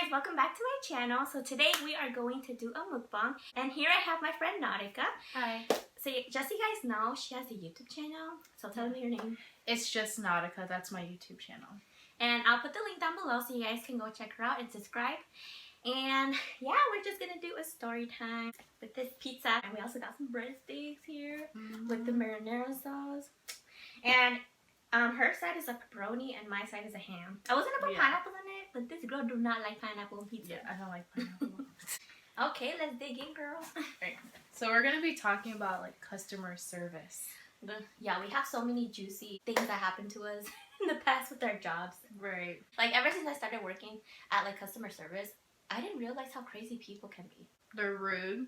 guys, welcome back to my channel. So today we are going to do a mukbang, and here I have my friend Nautica. Hi. So just so you guys know, she has a YouTube channel, so tell me your name. It's just Nautica, that's my YouTube channel. And I'll put the link down below so you guys can go check her out and subscribe. And yeah, we're just gonna do a story time with this pizza. And we also got some breadsticks here with the marinara sauce. And her side is a pepperoni and my side is a ham. I was gonna put pineapple in it, but this girl do not like pineapple on pizza. Yeah, I don't like pineapple. Okay, let's dig in, girl. Right. So we're gonna be talking about like customer service. Yeah, we have so many juicy things that happened to us in the past with our jobs. Right. Like ever since I started working at like customer service, I didn't realize how crazy people can be. They're rude.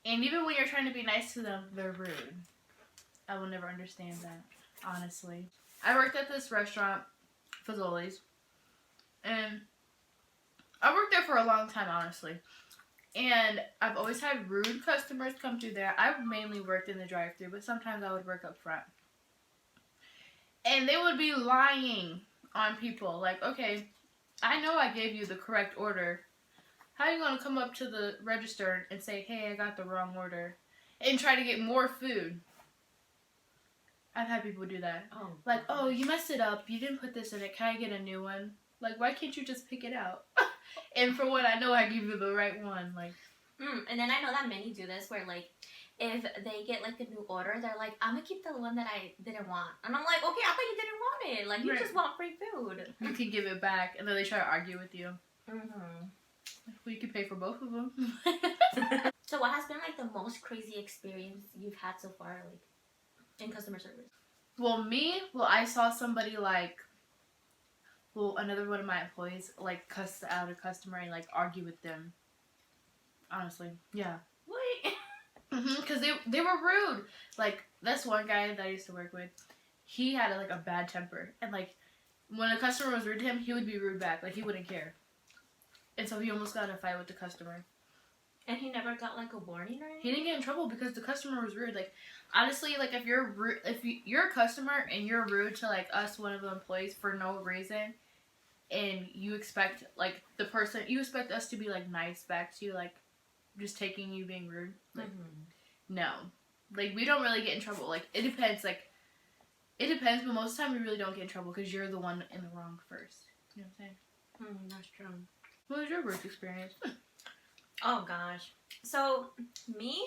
And even when you're trying to be nice to them, they're rude. I will never understand that, honestly. I worked at this restaurant, Fazoli's, and I worked there for a long time, honestly. And I've always had rude customers come through there. I've mainly worked in the drive-thru, but sometimes I would work up front. And they would be lying on people. Like, okay, I know I gave you the correct order. How are you going to come up to the register and say, hey, I got the wrong order, and try to get more food? I've had people do that. Oh. Like, oh, you messed it up. You didn't put this in it. Can I get a new one? Like, why can't you just pick it out? And for what I know, I give you the right one. Like, and then I know that many do this where, like, if they get, like, a new order, they're like, I'm going to keep the one that I didn't want. And I'm like, okay, I thought you didn't want it. Like, you just want free food. you can give it back. And then they try to argue with you. Mm-hmm. Well, you can pay for both of them. So what has been, like, the most crazy experience you've had so far, like, in customer service? Well, I saw somebody, like, another one of my employees, like, cuss out a customer and, like, argue with them. Honestly. Yeah. What? Because they were rude. Like, this one guy that I used to work with, he had, like, a bad temper. And, like, when a customer was rude to him, he would be rude back. Like, he wouldn't care. And so he almost got in a fight with the customer. And he never got, like, a warning or anything? He didn't get in trouble because the customer was rude. Like, honestly, like, if you're a customer and you're rude to, like, us, one of the employees, for no reason, and you expect, like, you expect us to be, like, nice back to you, like, just taking you being rude. Like, no. Like, we don't really get in trouble. Like, it depends. Like, it depends, but most of the time we really don't get in trouble because you're the one in the wrong first. You know what I'm saying? That's true. What was your work experience? Oh gosh. So me,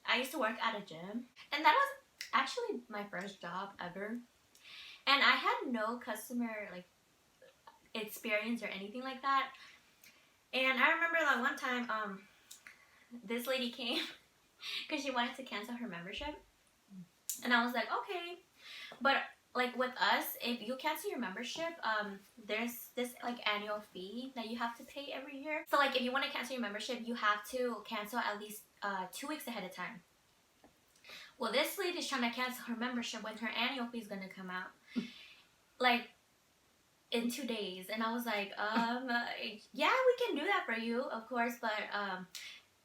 I used to work at a gym, and that was actually my first job ever. And I had no customer like experience or anything like that. And I remember that one time this lady came because she wanted to cancel her membership. And I was like, okay. But like with us, if you cancel your membership, there's this like annual fee that you have to pay every year. So like if you want to cancel your membership, you have to cancel at least 2 weeks ahead of time. Well, this lady's trying to cancel her membership when her annual fee is gonna come out, like in 2 days. And I was like, yeah, we can do that for you, of course, but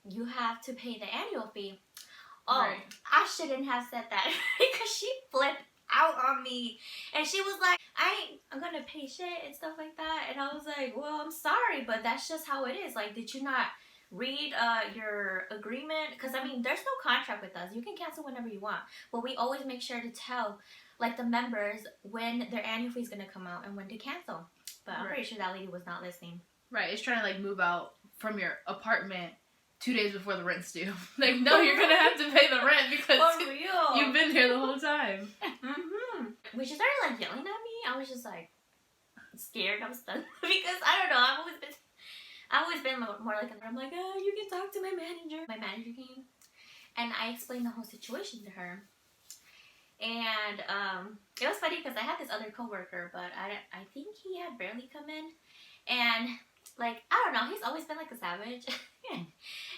you have to pay the annual fee. Oh, right. I shouldn't have said that because she flipped out on me, and she was like, I'm gonna pay shit and stuff like that. And I was like, well, I'm sorry, but that's just how it is. Like, did you not read your agreement? Because I mean, there's no contract with us. You can cancel whenever you want, but we always make sure to tell like the members when their annual fee is gonna come out and when to cancel. But I'm pretty sure that lady was not listening. Right, it's trying to like move out from your apartment 2 days before the rent's due. Like, no, you're gonna have to pay the rent because you've been here the whole time. When she started like yelling at me, I was just like scared. I was stunned because I don't know. I've always been more like I'm like, oh, you can talk to my manager. My manager came, and I explained the whole situation to her. And it was funny because I had this other coworker, but I think he had barely come in, and like, I don't know, he's always been like a savage.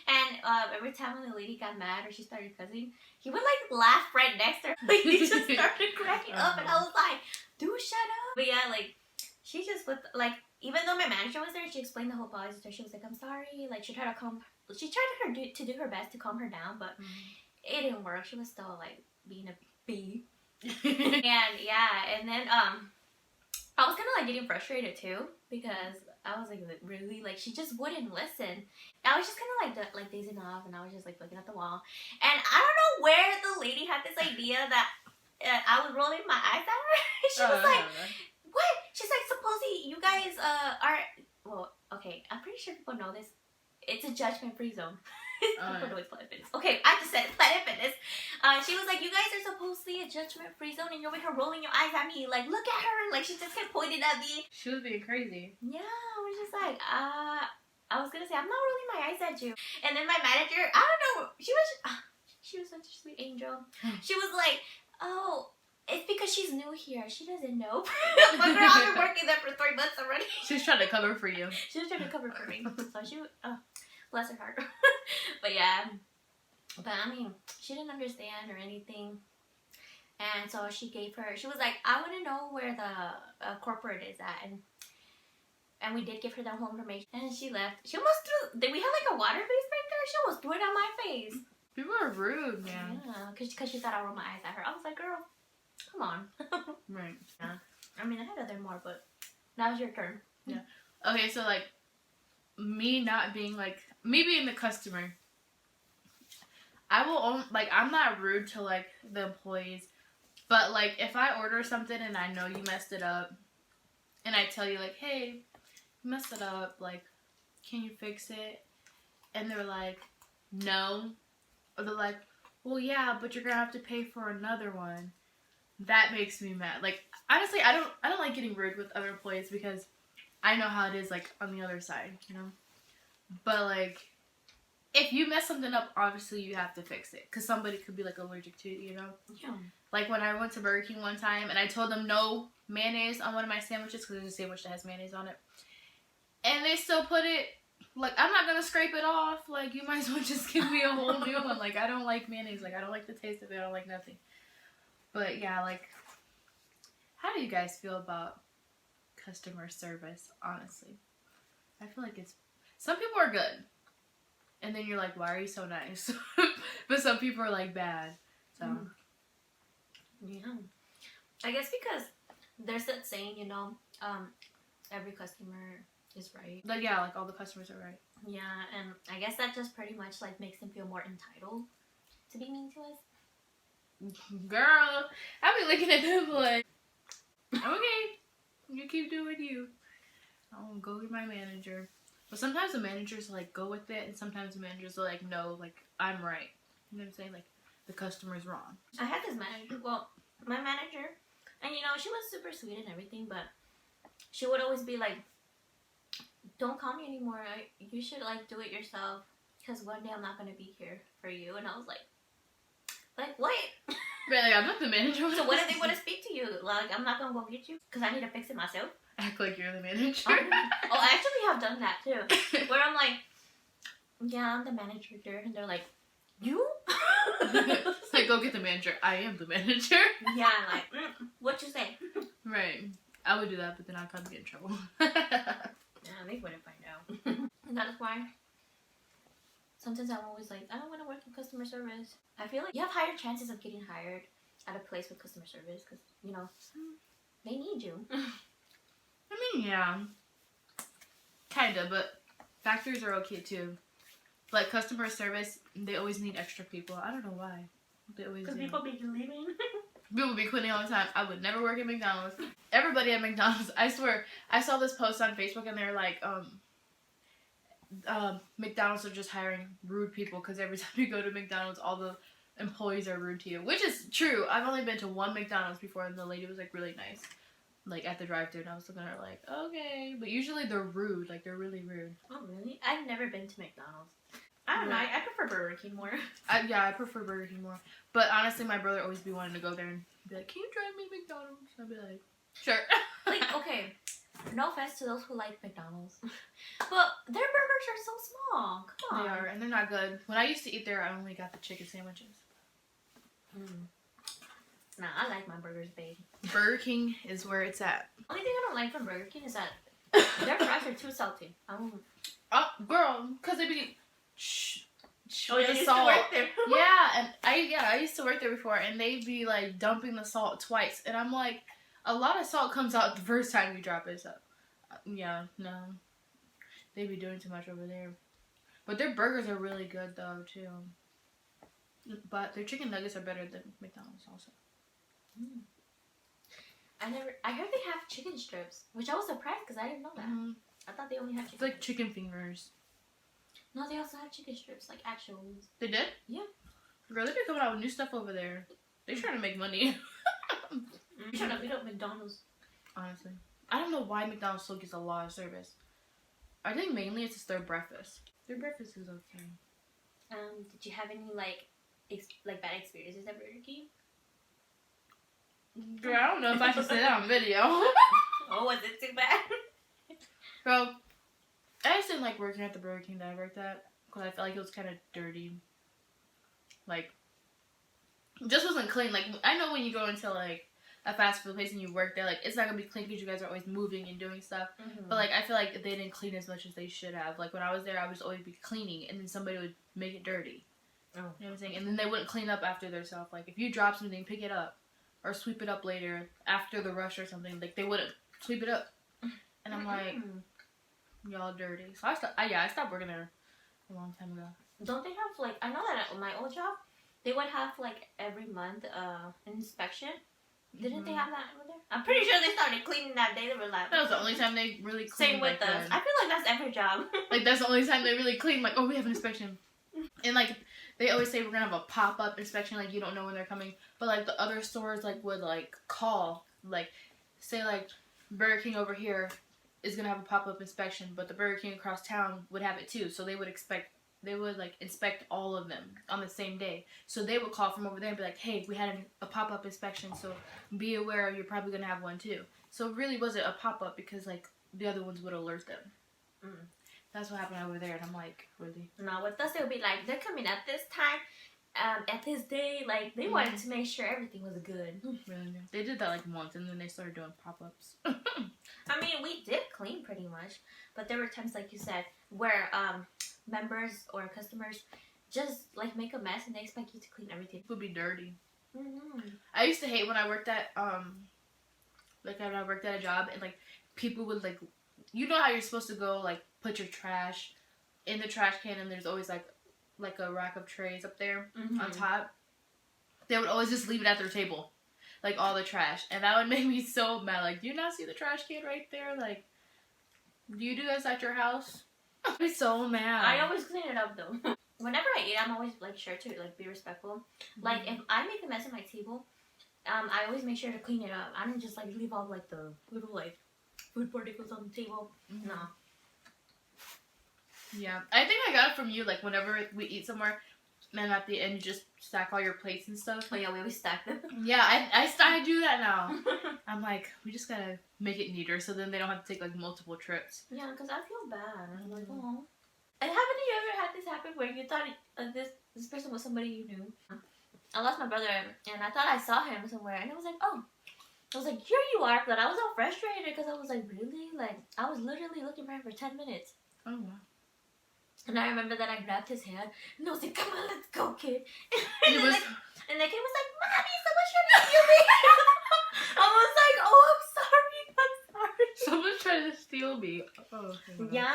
And every time when the lady got mad or she started cussing, he would like laugh right next to her. Like, he just started cracking up, and I was like, dude, shut up. But yeah, like, she just put, like, even though my manager was there, she explained the whole policy to her. She was like, I'm sorry. Like, she tried to do her best to calm her down, but it didn't work. She was still like being a bee. And yeah, and then I was kind of like getting frustrated too, because I was like, really, like she just wouldn't listen. I was just kind of like dazing off, and I was just like looking at the wall, and I don't know where the lady had this idea that I was rolling my eyes at her. She was like, "What?" She's like, "Supposedly you guys are well, okay. I'm pretty sure people know this. It's a judgment-free zone." People know it's Planet Fitness. Okay, I just said Planet Fitness. She was like, "You guys are supposedly a judgment-free zone, and you're over here rolling your eyes at me. Like, look at her. Like, she just kept pointing at me." She was being crazy. Yeah, I was just like, I was gonna say, I'm not rolling my eyes at you. And then my manager, I don't know, she was such a sweet angel. She was like, "Oh, it's because she's new here. She doesn't know." But girl, I've been working there for 3 months already. She's trying to cover for you. She was trying to cover for me. So she, bless her heart. But yeah, but I mean, she didn't understand or anything. And so she was like, "I want to know where the corporate is at." And we did give her that whole information. And she left. She almost threw, we had like a water vase right there. She almost threw it on my face. People are rude, man. Yeah, because she thought I rolled my eyes at her. I was like, "Girl, come on." Right. Yeah. I mean, I had other more, but now it's your turn. Yeah. Okay, so like, me being the customer, I will like, I'm not rude to like the employees, but like if I order something and I know you messed it up, and I tell you like, "Hey, you messed it up, like, can you fix it?" And they're like, "No," or they're like, "Well, yeah, but you're gonna have to pay for another one." That makes me mad. Like, honestly, I don't like getting rude with other employees because I know how it is like on the other side, you know. But like, if you mess something up, obviously you have to fix it because somebody could be like allergic to it, you know. Yeah. Like when I went to Burger King one time and I told them no mayonnaise on one of my sandwiches because there's a sandwich that has mayonnaise on it, and they still put it. Like, I'm not gonna scrape it off. Like, you might as well just give me a whole new one. Like, I don't like mayonnaise. Like, I don't like the taste of it. I don't like nothing. But yeah, like, how do you guys feel about customer service? Honestly, I feel like some people are good, and then you're like, "Why are you so nice?" But some people are like bad. So yeah, I guess because there's that saying, you know, every customer is right. But yeah, like all the customers are right. Yeah, and I guess that just pretty much like makes them feel more entitled to be mean to us. Girl, I be looking at them like, "Okay, you keep doing you. I'll go with my manager." But sometimes the managers like go with it, and sometimes the managers are like, "No, like, I'm right." You know what I'm saying? Like, the customer's wrong. I had this manager, my manager, and you know, she was super sweet and everything, but she would always be like, "Don't call me anymore. You should like do it yourself, because one day I'm not gonna be here for you." And I was like, what? Really, I'm not the manager. So what if they want to speak to you? Like, I'm not gonna go get you because I need to fix it myself. Act like you're the manager. Oh, I actually have done that too. Where I'm like, "Yeah, I'm the manager here," and they're like, "You?" It's like, go get the manager. I am the manager. Yeah, I'm like, what you say? Right. I would do that, but then I'd probably get in trouble. Yeah, they wouldn't find out. And that's why sometimes I'm always like, I don't want to work in customer service. I feel like you have higher chances of getting hired at a place with customer service because, you know, they need you. I mean, yeah. Kinda, but factories are okay too. Like customer service, they always need extra people. I don't know why. They always do. Because people be leaving. People be quitting all the time. I would never work at McDonald's. Everybody at McDonald's, I swear, I saw this post on Facebook and they're like, McDonald's are just hiring rude people because every time you go to McDonald's, all the employees are rude to you. Which is true. I've only been to one McDonald's before and the lady was like really nice. Like at the drive-thru, and I was looking at her like, okay. But usually they're rude. Like they're really rude. Oh, really? I've never been to McDonald's. I don't know. I prefer Burger King more. I prefer Burger King more. But honestly, my brother always be wanting to go there and be like, "Can you drive me to McDonald's?" I'd be like, "Sure." Like, okay, no offense to those who like McDonald's, but their burgers are so small. Come on. They are, and they're not good. When I used to eat there, I only got the chicken sandwiches. Nah, I like my burgers big. Burger King is where it's at. Only thing I don't like from Burger King is that their fries are too salty. Oh, girl, because they be Oh, yeah, the you used salt. to work there. Yeah, and I used to work there before, and they'd be like dumping the salt twice, and I'm like, a lot of salt comes out the first time you drop it. So Yeah, no. They be doing too much over there. But their burgers are really good though too. But their chicken nuggets are better than McDonald's also. I heard they have chicken strips, which I was surprised because I didn't know that. I thought they only had chicken. It's like chicken fingers. No, they also have chicken strips, like actual ones. They did? Yeah. Girl, they be coming out with new stuff over there. They trying to make money. Trying to beat up McDonald's. Honestly. I don't know why McDonald's still gets a lot of service. I think mainly it's just their breakfast. Their breakfast is okay. Did you have any like bad experiences at Burger King? Girl, I don't know if I should say that on video. Oh, was it too bad? Girl, I just didn't like working at the Burger King that I worked at because I felt like it was kind of dirty. Like, it just wasn't clean. Like, I know when you go into like a fast food place and you work there, like it's not gonna be clean because you guys are always moving and doing stuff. But like, I feel like they didn't clean as much as they should have. Like when I was there, I would just always be cleaning, and then somebody would make it dirty. Oh. You know what I'm saying? And then they wouldn't clean up after themselves. Like if you drop something, pick it up or sweep it up later after the rush or something. Like they wouldn't sweep it up, and I'm like, y'all dirty. So I stopped working there a long time ago. Don't they have like, I know that at my old job, they would have like every month an inspection. Didn't they have that over there? I'm pretty sure they started cleaning that day. They were like, that was the only time they really cleaned. Same with us. I feel like that's every job. Like that's the only time they really clean. Like, oh, we have an inspection. And like they always say we're gonna have a pop-up inspection. Like you don't know when they're coming. But like the other stores like would like call, like say like Burger King over here is gonna have a pop-up inspection, but the Burger King across town would have it too. So they would like inspect all of them on the same day. So they would call from over there and be like, hey, we had a pop-up inspection, so be aware you're probably going to have one too. So it really wasn't a pop-up because like the other ones would alert them. That's what happened over there, and I'm like, really? No, with us they would be like, they're coming at this time, at this day. Like they wanted to make sure everything was good. Really? They did that like once, and then they started doing pop-ups. I mean, we did clean pretty much, but there were times, like you said, where members or customers just like make a mess and they expect you to clean everything. It would be dirty. I used to hate when I worked at when I worked at a job and like people would like, you know how you're supposed to go like put your trash in the trash can and there's always like a rack of trays up there on top. They would always just leave it at their table, like all the trash, and that would make me so mad. Like, do you not see the trash can right there? Like, do you do this at your house? I'd be so mad. I always clean it up though. Whenever I eat, I'm always like sure to like be respectful. Like if I make a mess at my table, I always make sure to clean it up. I don't just like leave all like the little like food particles on the table. No. Yeah, I think I got it from you. Like whenever we eat somewhere, and at the end you just stack all your plates and stuff. Oh yeah, we always stack them. Yeah, I do that now. I'm like, we just gotta make it neater so then they don't have to take like multiple trips. Yeah, because I feel bad. I'm like, oh. And haven't you ever had this happen where you thought this person was somebody you knew? I lost my brother and I thought I saw him somewhere and it was like, oh. I was like, here you are, but I was all frustrated because I was like, really? Like, I was literally looking for him for 10 minutes. Oh, wow. And I remember that I grabbed his hand and I was like, come on, let's go, kid. And the kid was like, Mommy, someone's trying to steal me. I was like, oh, I'm sorry. Someone's trying to steal me. Oh, yeah.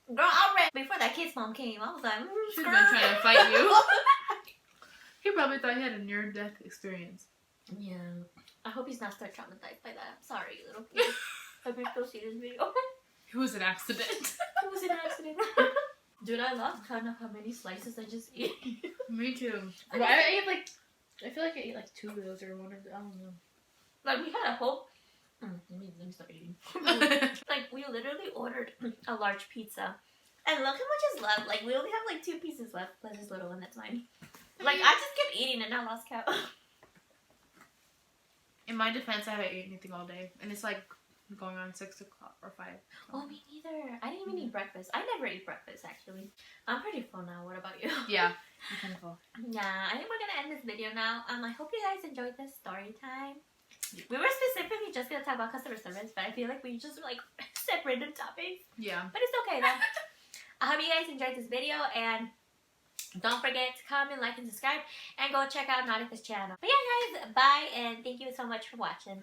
Girl, I ran before that kid's mom came. I was like, she's been trying to fight you. He probably thought he had a near-death experience. Yeah. I hope he's not still traumatized by that. I'm sorry, little kid. Hope you still see this video. It was an accident. It was an accident. Dude, I lost count of how many slices I just ate. Me too. But I feel like I ate like 2 of those or one of them. I don't know. Like we had a whole. Let me start eating. Like we literally ordered a large pizza, and look how much is left. Like we only have like 2 pieces left, plus this little one that's mine. Like I just kept eating and I lost count. In my defense, I haven't eaten anything all day, and it's like going on 6 o'clock or 5. Oh, me neither. I didn't even eat breakfast. I never eat breakfast actually. I'm pretty full now. What about you? Yeah, I'm kind of full. Yeah, I think we're gonna end this video now. I hope you guys enjoyed this story time. We were specifically just gonna talk about customer service, but I feel like we just like separated topics. Yeah. But it's okay though. I hope you guys enjoyed this video, and don't forget to comment, like, and subscribe, and go check out Nautica's channel. But yeah, guys, bye, and thank you so much for watching.